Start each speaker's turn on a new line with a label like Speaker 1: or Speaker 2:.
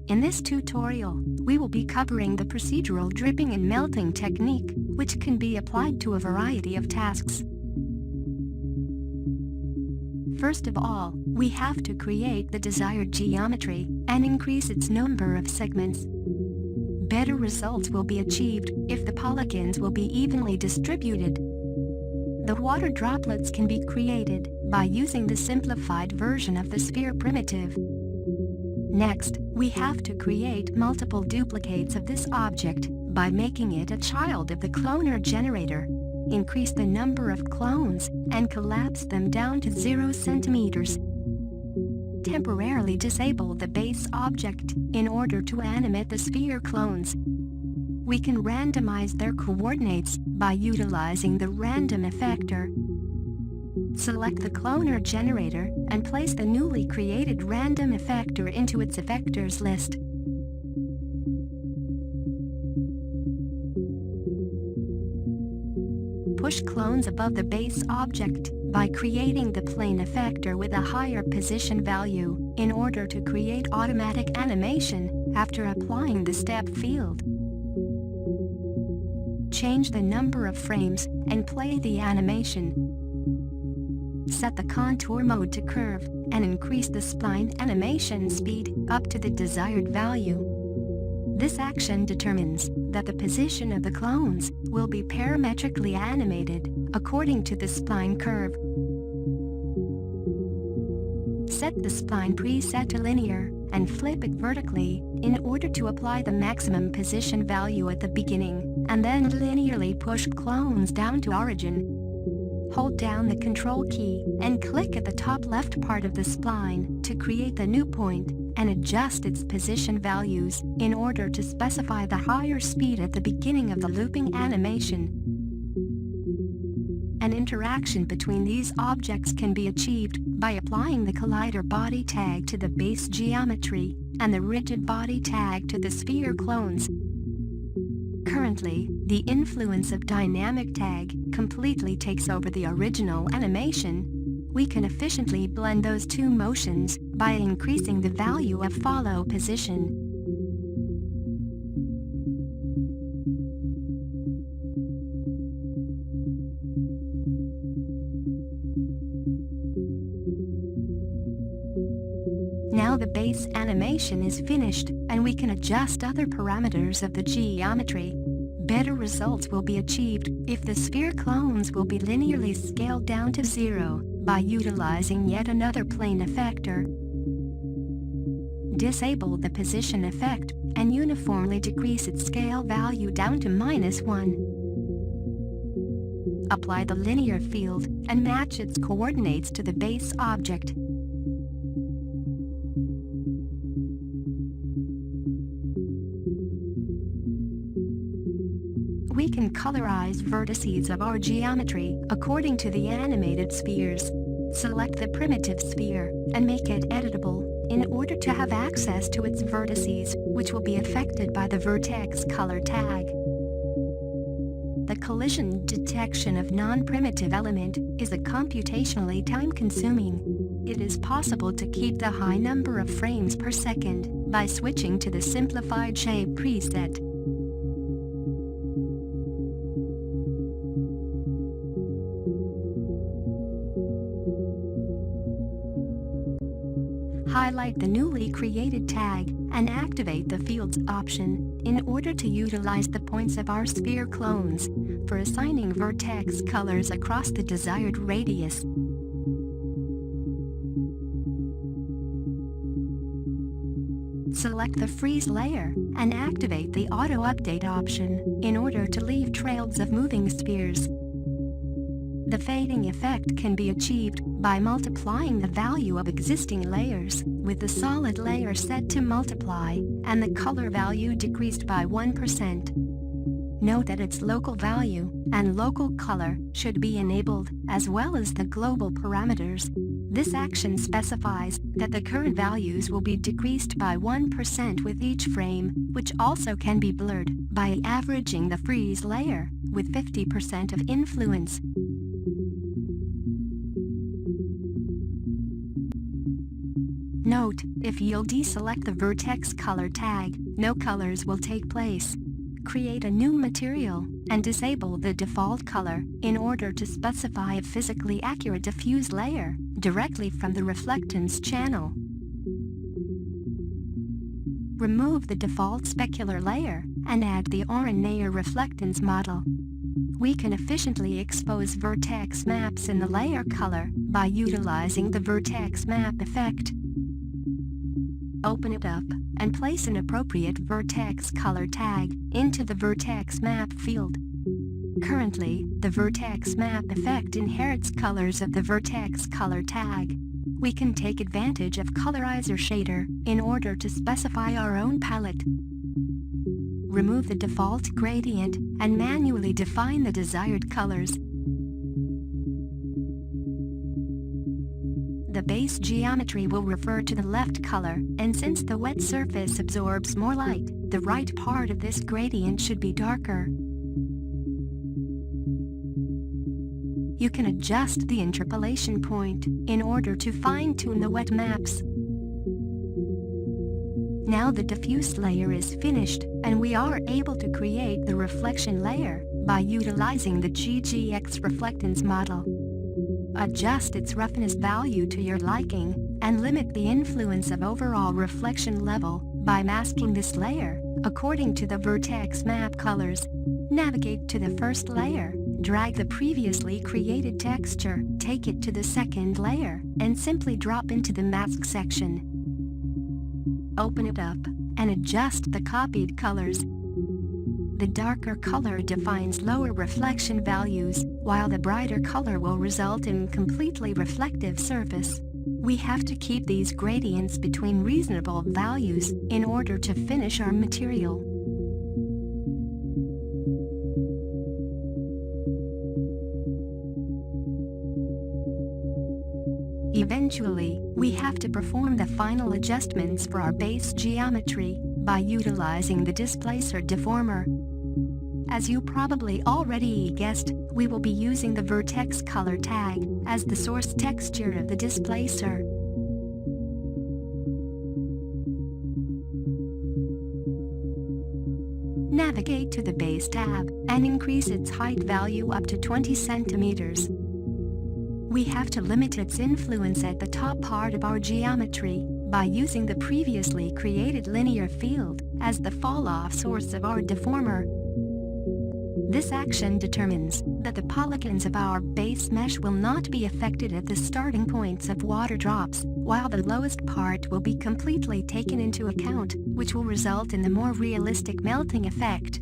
Speaker 1: In this tutorial, we will be covering the procedural dripping and melting technique, which can be applied to a variety of tasks. First of all, we have to create the desired geometry and increase its number of segments. Better results will be achieved if the polygons will be evenly distributed. The water droplets can be created by using the simplified version of the sphere primitive. Next, we have to create multiple duplicates of this object by making it a child of the cloner generator. Increase the number of clones and collapse them down to 0 centimeters. Temporarily disable the base object in order to animate the sphere clones. We can randomize their coordinates by utilizing the random effector. Select the cloner generator and place the newly created random effector into its effectors list. Push clones above the base object by creating the plane effector with a higher position value in order to create automatic animation after applying the step field. Change the number of frames and play the animation. Set the contour mode to curve and increase the spline animation speed up to the desired value. This action determines that the position of the clones will be parametrically animated according to the spline curve. Set the spline preset to linear and flip it vertically in order to apply the maximum position value at the beginning, and then linearly push clones down to origin. Hold down the Control key and click at the top left part of the spline to create the new point and adjust its position values in order to specify the higher speed at the beginning of the looping animation. An interaction between these objects can be achieved by applying the collider body tag to the base geometry and the rigid body tag to the sphere clones. Currently, the influence of dynamic tag completely takes over the original animation. We can efficiently blend those two motions by increasing the value of follow position. Now the base animation is finished, and we can adjust other parameters of the geometry. Better results will be achieved if the sphere clones will be linearly scaled down to 0 by utilizing yet another plane effector. Disable the position effect and uniformly decrease its scale value down to -1. Apply the linear field and match its coordinates to the base object. We can colorize vertices of our geometry according to the animated spheres. Select the primitive sphere and make it editable in order to have access to its vertices, which will be affected by the vertex color tag. The collision detection of non-primitive element is a computationally time-consuming. It is possible to keep the high number of frames per second by switching to the simplified shape preset. Highlight the newly created tag and activate the Fields option in order to utilize the points of our sphere clones for assigning vertex colors across the desired radius. Select the Freeze layer and activate the Auto Update option in order to leave trails of moving spheres. The fading effect can be achieved by multiplying the value of existing layers with the solid layer set to multiply and the color value decreased by 1%. Note that its local value and local color should be enabled, as well as the global parameters. This action specifies that the current values will be decreased by 1% with each frame, which also can be blurred by averaging the freeze layer with 50% of influence. Note, if you'll deselect the vertex color tag, no colors will take place. Create a new material, and disable the default color, in order to specify a physically accurate diffuse layer, directly from the reflectance channel. Remove the default specular layer, and add the Oren-Nair reflectance model. We can efficiently expose vertex maps in the layer color, by utilizing the vertex map effect. Open it up, and place an appropriate vertex color tag into the vertex map field. Currently, the vertex map effect inherits colors of the vertex color tag. We can take advantage of Colorizer shader in order to specify our own palette. Remove the default gradient and manually define the desired colors. The base geometry will refer to the left color, and since the wet surface absorbs more light, the right part of this gradient should be darker. You can adjust the interpolation point in order to fine-tune the wet maps. Now the diffuse layer is finished, and we are able to create the reflection layer by utilizing the GGX reflectance model. Adjust its roughness value to your liking, and limit the influence of overall reflection level by masking this layer according to the vertex map colors. Navigate to the first layer, drag the previously created texture, take it to the second layer, and simply drop into the mask section. Open it up, and adjust the copied colors. The darker color defines lower reflection values, while the brighter color will result in completely reflective surface. We have to keep these gradients between reasonable values in order to finish our material. Eventually, we have to perform the final adjustments for our base geometry by utilizing the displacer deformer. As you probably already guessed, we will be using the vertex color tag as the source texture of the displacer. Navigate to the base tab and increase its height value up to 20 centimeters. We have to limit its influence at the top part of our geometry by using the previously created linear field as the fall-off source of our deformer. This action determines that the polygons of our base mesh will not be affected at the starting points of Waterdrops, while the lowest part will be completely taken into account, which will result in the more realistic melting effect.